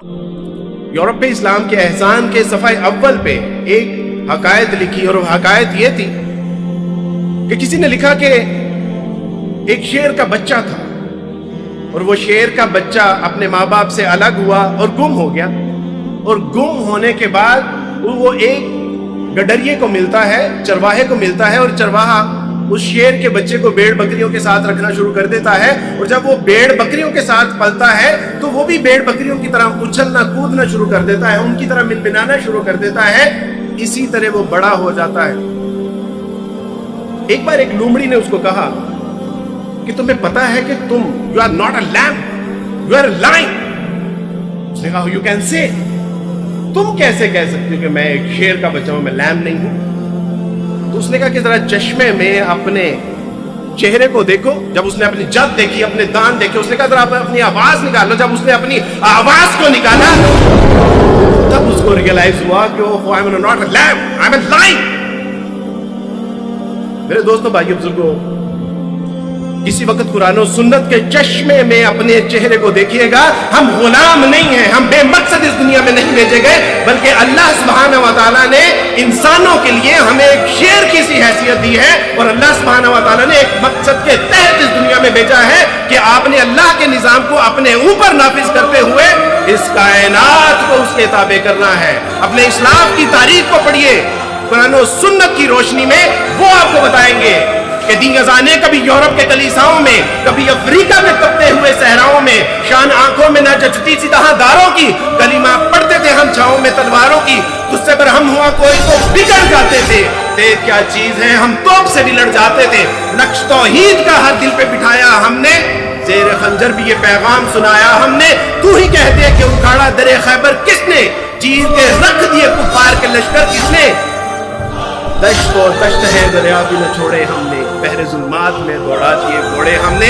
Europe پہ اسلام کے احسان کے صفحہ اول پہ ایک حکایت لکھی، اور وہ حکایت یہ تھی کہ کسی نے لکھا کہ ایک شیر کا بچہ تھا، اور وہ شیر کا بچہ اپنے ماں باپ سے الگ ہوا اور گم ہو گیا، اور گم ہونے کے بعد وہ ایک گڈریے کو ملتا ہے، چرواہے کو ملتا ہے، اور چرواہا اس شیر کے بچے کو بھیڑ بکریوں کے ساتھ رکھنا شروع کر دیتا ہے، اور جب وہ بھیڑ بکریوں کے ساتھ پلتا ہے تو وہ بھی بھیڑ بکریوں کی طرح اچھلنا کودنا شروع کر دیتا ہے، ان کی طرح منمنانا شروع کر دیتا ہے، اسی طرح وہ بڑا ہو جاتا ہے۔ ایک بار ایک لومڑی نے اس کو کہا کہ تمہیں پتا ہے کہ تم you are not a lamb, you are a lion۔ اس نے کہا you can say، تم کیسے کہہ سکتے ہو کہ میں ایک شیر کا بچہ ہوں، میں لیم نہیں ہوں؟ تو اس نے کہا کہ ذرا چشمے میں اپنے چہرے کو دیکھو۔ جب اس نے اپنی جد دیکھی، اپنے دان دیکھے، اس نے کہا ذرا اپنی آواز نکالو۔ جب اس نے اپنی آواز کو نکالا تب اس کو ریئلائز ہوا کہ oh, I'm not a lamb, I'm a lion۔ میرے دوستوں، بھائیو، بزرگوں، کسی وقت قرآن و سنت کے چشمے میں اپنے چہرے کو دیکھیے گا۔ ہم غلام نہیں ہیں، ہم بے مقصد اس دنیا میں نہیں بھیجے گئے، بلکہ اللہ سبحانہ و تعالیٰ نے انسانوں کے لیے ہمیں ایک شیر کی سی حیثیت دی ہے، اور اللہ سبحانہ و تعالیٰ نے ایک مقصد کے تحت اس دنیا میں بھیجا ہے کہ آپ نے اللہ کے نظام کو اپنے اوپر نافذ کرتے ہوئے اس کائنات کو اس کے تابع کرنا ہے۔ اپنے اسلام کی تاریخ کو پڑھیے، قرآن و سنت کی روشنی میں وہ آپ کو بتائیں گے کہ دین ازانے کبھی یورپ کے کلیساؤں میں، کبھی افریقہ میں تپتے ہوئے صحراؤں میں، شان آنکھوں میں نہ جچتی سی دہانداروں کی، کلمہ پڑھتے تھے ہم چھاؤں میں تلواروں کی، تجھ سے برہم ہوا کوئی تو بگڑ جاتے تھے، تیز کیا چیز ہے ہم توپ سے بھی لڑ جاتے تھے، نقش توحید کا ہر دل پہ بٹھایا ہم نے، زیر خنجر بھی یہ پیغام سنایا ہم نے، تو ہی کہہ دے کہ اکھاڑا در خیبر کس نے، چیر کے رکھ دیے کفار کے لشکر کس نے، دشت و دشت ہے دریا بھی نہ چھوڑے ہم نے، بحر ظلمات میں دوڑا دیے گھوڑے ہم نے۔